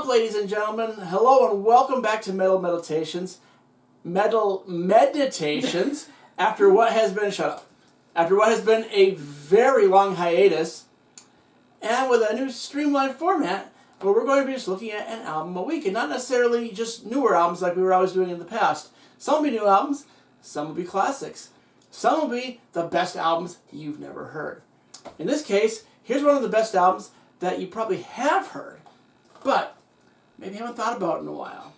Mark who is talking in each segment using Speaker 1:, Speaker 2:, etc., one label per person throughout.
Speaker 1: ladies and gentlemen. Hello and welcome back to Metal Meditations. After what has been a very long hiatus, and with a new streamlined format, where we're going to be just looking at an album a week, and not necessarily just newer albums like we were always doing in the past. Some will be new albums, some will be classics, some will be the best albums you've never heard. In this case, here's one of the best albums that you probably have heard, but maybe haven't thought about in a while.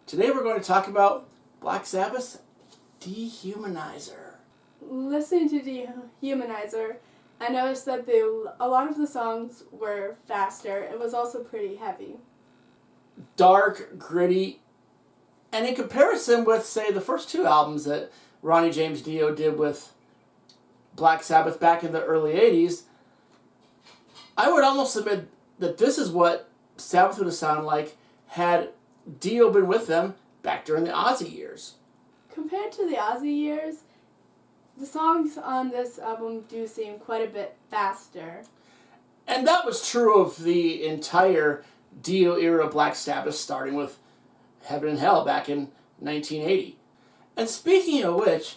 Speaker 1: Today we're going to talk about Black Sabbath's Dehumanizer.
Speaker 2: Listening to Dehumanizer, I noticed that a lot of the songs were faster. It was also pretty heavy.
Speaker 1: Dark, gritty, and in comparison with, say, the first two albums that Ronnie James Dio did with Black Sabbath back in the early 80s, I would almost submit that this is what Sabbath would have sounded like had Dio been with them back during the Ozzy years.
Speaker 2: Compared to the Ozzy years, the songs on this album do seem quite a bit faster.
Speaker 1: And that was true of the entire Dio era Black Sabbath, starting with Heaven and Hell back in 1980. And speaking of which,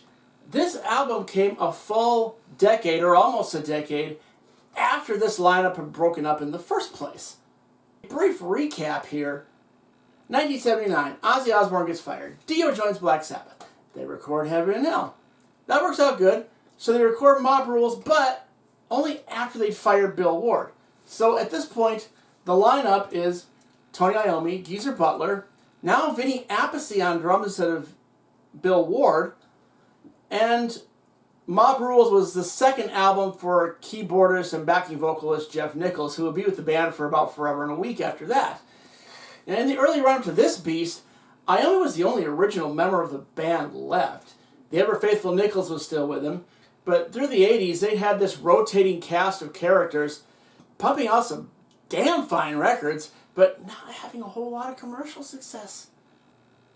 Speaker 1: this album came a full decade, or almost a decade, after this lineup had broken up in the first place. A brief recap here. 1979, Ozzy Osbourne gets fired. Dio joins Black Sabbath. They record Heaven and Hell. That works out good. So they record Mob Rules, but only after they fired Bill Ward. So at this point, the lineup is Tony Iommi, Geezer Butler, now Vinny Appice on drums instead of Bill Ward, and Mob Rules was the second album for keyboardist and backing vocalist Jeff Nichols, who would be with the band for about forever and a week after that. And in the early run-up to this beast, Iommi was the only original member of the band left. The ever-faithful Nichols was still with him, but through the 80s, they had this rotating cast of characters, pumping out some damn fine records, but not having a whole lot of commercial success.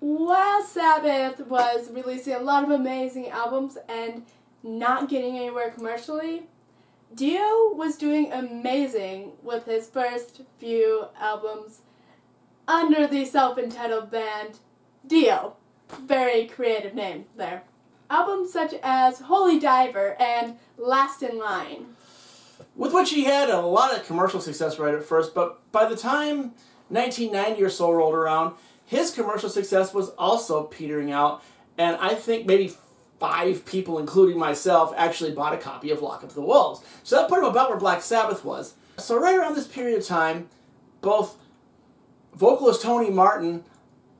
Speaker 2: While Sabbath was releasing a lot of amazing albums and not getting anywhere commercially, Dio was doing amazing with his first few albums under the self-entitled band Dio. Very creative name there. Albums such as Holy Diver and Last in Line.
Speaker 1: With which he had a lot of commercial success right at first, but by the time 1990 or so rolled around, his commercial success was also petering out, and I think maybe 5 people, including myself, actually bought a copy of Lock Up the Wolves. So that put him about where Black Sabbath was. So right around this period of time, both vocalist Tony Martin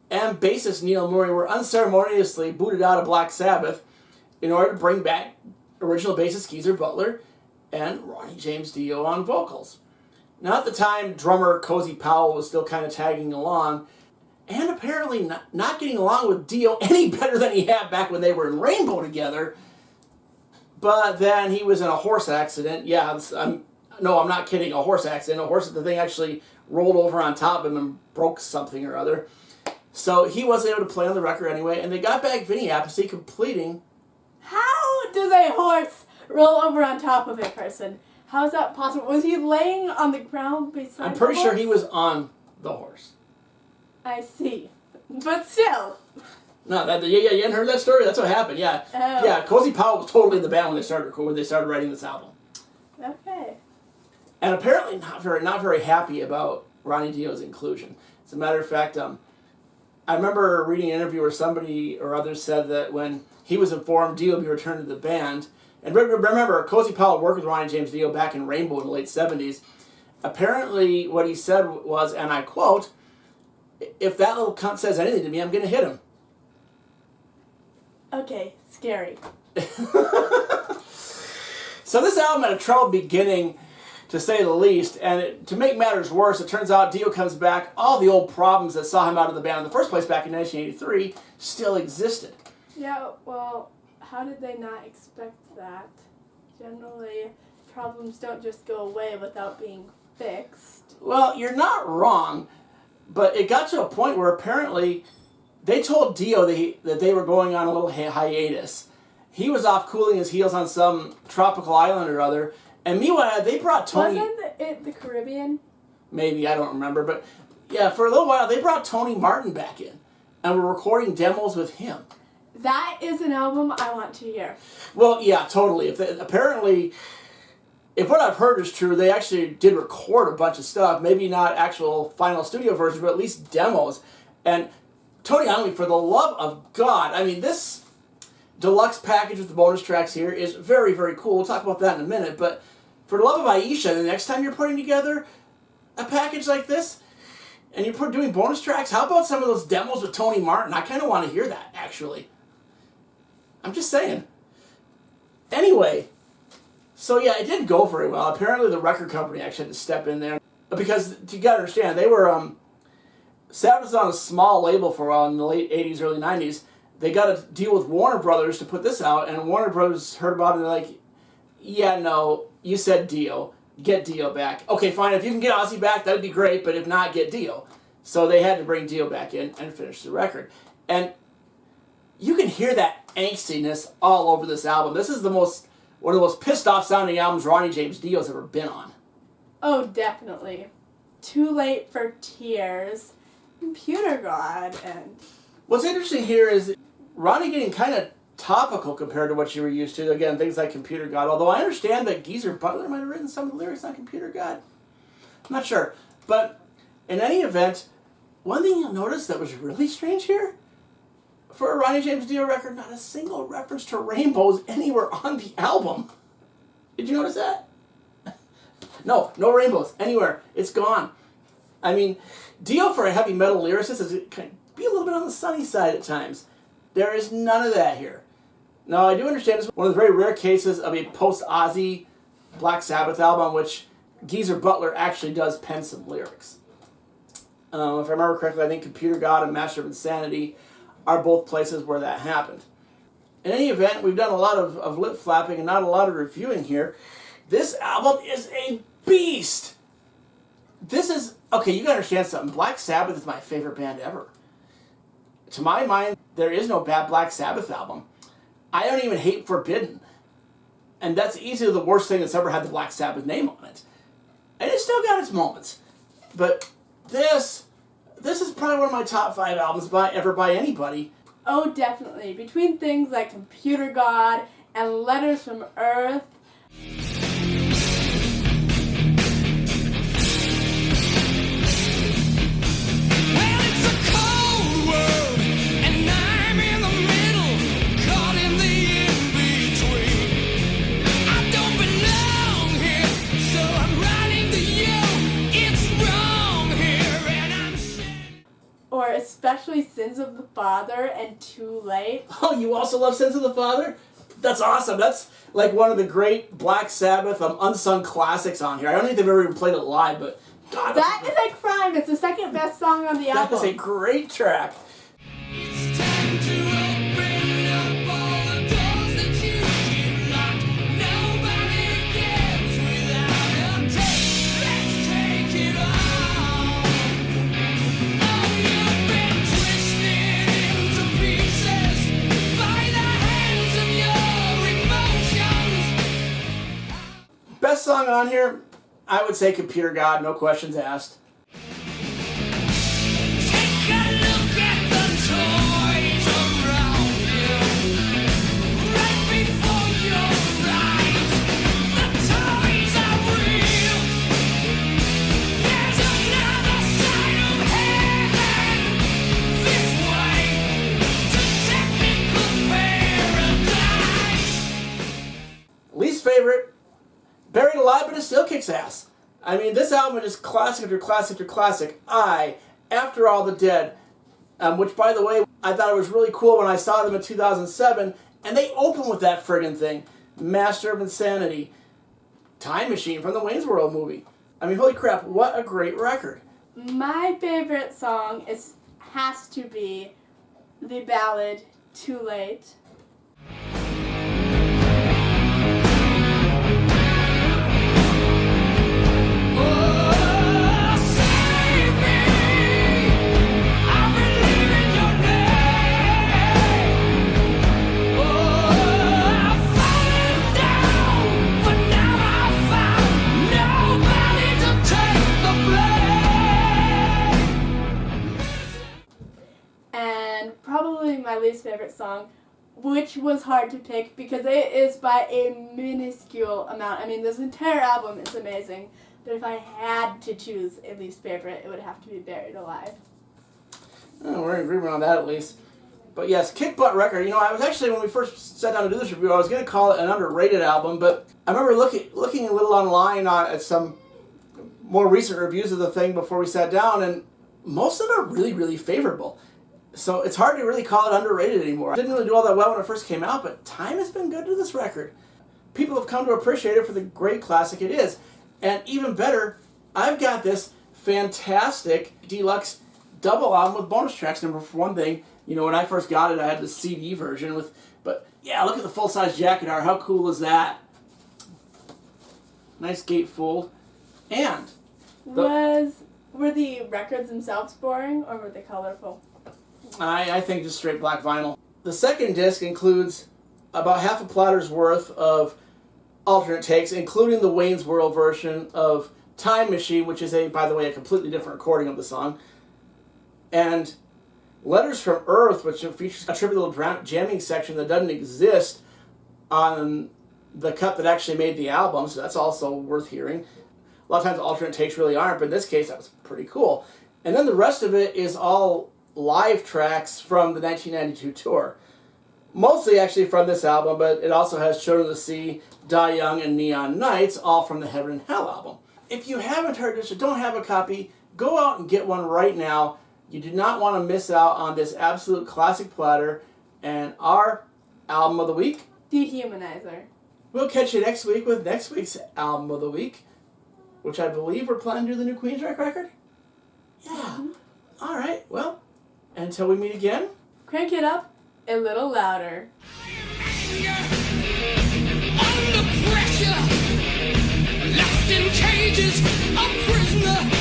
Speaker 1: and bassist Neil Murray were unceremoniously booted out of Black Sabbath in order to bring back original bassist Geezer Butler and Ronnie James Dio on vocals. Now at the time, drummer Cozy Powell was still kind of tagging along, and apparently not getting along with Dio any better than he had back when they were in Rainbow together. But then he was in a horse accident. Yeah, I'm not kidding, a horse accident. The thing actually rolled over on top of him and broke something or other. So he wasn't able to play on the record anyway, and they got back Vinny Appice completing.
Speaker 2: How does a horse roll over on top of a person? How is that possible? Was he laying on the ground beside
Speaker 1: I'm pretty sure he was on the horse.
Speaker 2: I see. But still.
Speaker 1: No, you hadn't heard that story? That's what happened, yeah.
Speaker 2: Oh.
Speaker 1: Yeah, Cozy Powell was totally in the band when they started writing this album.
Speaker 2: Okay.
Speaker 1: And apparently not very happy about Ronnie Dio's inclusion. As a matter of fact, I remember reading an interview where somebody or others said that when he was informed Dio would be returned to the band, and remember, Cozy Powell worked with Ronnie James Dio back in Rainbow in the late 70s. Apparently what he said was, and I quote, "If that little cunt says anything to me, I'm going to hit him."
Speaker 2: Okay, scary.
Speaker 1: So this album had a trouble beginning, to say the least, and to make matters worse, it turns out Dio comes back, all the old problems that saw him out of the band in the first place back in 1983 still existed.
Speaker 2: Yeah, well, how did they not expect that? Generally, problems don't just go away without being fixed.
Speaker 1: Well, you're not wrong, but it got to a point where apparently they told Dio that they were going on a little hiatus. He was off cooling his heels on some tropical island or other, and meanwhile, they brought Tony...
Speaker 2: Wasn't it the Caribbean?
Speaker 1: Maybe, I don't remember, but Yeah, for a little while, they brought Tony Martin back in, and were recording demos with him.
Speaker 2: That is an album I want to hear.
Speaker 1: Well, yeah, totally. Apparently, if what I've heard is true, they actually did record a bunch of stuff. Maybe not actual final studio versions, but at least demos. And Tony Iommi, for the love of God, I mean, this deluxe package with the bonus tracks here is very, very cool. We'll talk about that in a minute. But for the love of Aisha, the next time you're putting together a package like this, and you're doing bonus tracks, how about some of those demos with Tony Martin? I kind of want to hear that, actually. I'm just saying. Anyway, so yeah, it didn't go very well. Apparently the record company actually had to step in there. Because, you gotta understand, they were, Sabbath was on a small label for a while in the late 80s, early 90s. They got to deal with Warner Brothers to put this out, and Warner Brothers heard about it and they're like, yeah, no, you said Dio. Get Dio back. Okay, fine, if you can get Ozzy back, that'd be great, but if not, get Dio. So they had to bring Dio back in and finish the record. And you can hear that angstiness all over this album. This is one of the most pissed off sounding albums Ronnie James Dio's ever been on.
Speaker 2: Oh, definitely. Too Late for Tears, Computer God, and...
Speaker 1: What's interesting here is Ronnie getting kind of topical compared to what you were used to. Again, things like Computer God. Although I understand that Geezer Butler might have written some of the lyrics on Computer God. I'm not sure. But in any event, one thing you'll notice that was really strange here, for a Ronnie James Dio record, not a single reference to rainbows anywhere on the album. Did you notice that? No rainbows anywhere. It's gone. I mean, Dio, for a heavy metal lyricist, can be a little bit on the sunny side at times. There is none of that here. Now, I do understand this is one of the very rare cases of a post-Ozzy Black Sabbath album, which Geezer Butler actually does pen some lyrics. If I remember correctly, I think Computer God and Master of Insanity are both places where that happened. In any event, we've done a lot of lip flapping and not a lot of reviewing here. This album is a beast! This is... Okay, you gotta understand something. Black Sabbath is my favorite band ever. To my mind, there is no bad Black Sabbath album. I don't even hate Forbidden. And that's easily the worst thing that's ever had the Black Sabbath name on it. And it's still got its moments. But this is probably one of my top 5 albums ever by anybody.
Speaker 2: Oh, definitely. Between things like Computer God and Letters from Earth. Or especially Sins of the Father and Too Late.
Speaker 1: Oh, you also love Sins of the Father? That's awesome. That's like one of the great Black Sabbath unsung classics on here. I don't think they've ever even played it live, but God,
Speaker 2: that is a crime. It's the second best song on the album.
Speaker 1: That is a great track.
Speaker 3: It's time to open up all the doors that you keep locked. Nobody gets without a taste. Let's take it all. Oh, you've been twisted into pieces by the hands of your emotions.
Speaker 1: Best song on here, I would say Computer God, no questions asked. Least favorite, Buried Alive, but it still kicks ass. I mean, this album is classic after classic after classic. After All the Dead, which, by the way, I thought it was really cool when I saw them in 2007, and they open with that friggin' thing. Master of Insanity, Time Machine from the Wayne's World movie. I mean, holy crap, what a great record.
Speaker 2: My favorite song has to be the ballad Too Late. and probably my least favorite song, which was hard to pick because it is by a minuscule amount. I mean, this entire album is amazing, but if I had to choose a least favorite, it would have to be Buried Alive.
Speaker 1: Oh, we're in agreement on that at least. But yes, Kick Butt record. You know, I was actually, when we first sat down to do this review, I was going to call it an underrated album, but I remember looking a little online at some more recent reviews of the thing before we sat down, and most of them are really, really favorable. So it's hard to really call it underrated anymore. It didn't really do all that well when it first came out, but time has been good to this record. People have come to appreciate it for the great classic it is. And even better, I've got this fantastic deluxe double album with bonus tracks. Number one thing, you know, when I first got it, I had the CD version but yeah, look at the full-size jacket art. How cool is that? Nice gatefold. And
Speaker 2: were the records themselves boring, or were they colorful?
Speaker 1: I think just straight black vinyl. The second disc includes about half a platter's worth of alternate takes, including the Wayne's World version of Time Machine, which is, by the way, a completely different recording of the song. And Letters from Earth, which features a trippy little jamming section that doesn't exist on the cut that actually made the album, so that's also worth hearing. A lot of times alternate takes really aren't, but in this case that was pretty cool. And then the rest of it is all live tracks from the 1992 tour. Mostly actually from this album, but it also has Children of the Sea, Die Young, and Neon Nights, all from the Heaven and Hell album. If you haven't heard this or don't have a copy, go out and get one right now. You do not want to miss out on this absolute classic platter and our album of the week.
Speaker 2: Dehumanizer.
Speaker 1: We'll catch you next week with next week's album of the week, which I believe we're planning to do the new Queensrÿche record? Yeah. Mm-hmm. All right, well, until we meet again,
Speaker 2: crank it up a little louder.
Speaker 3: Under pressure, locked in cages, a prisoner.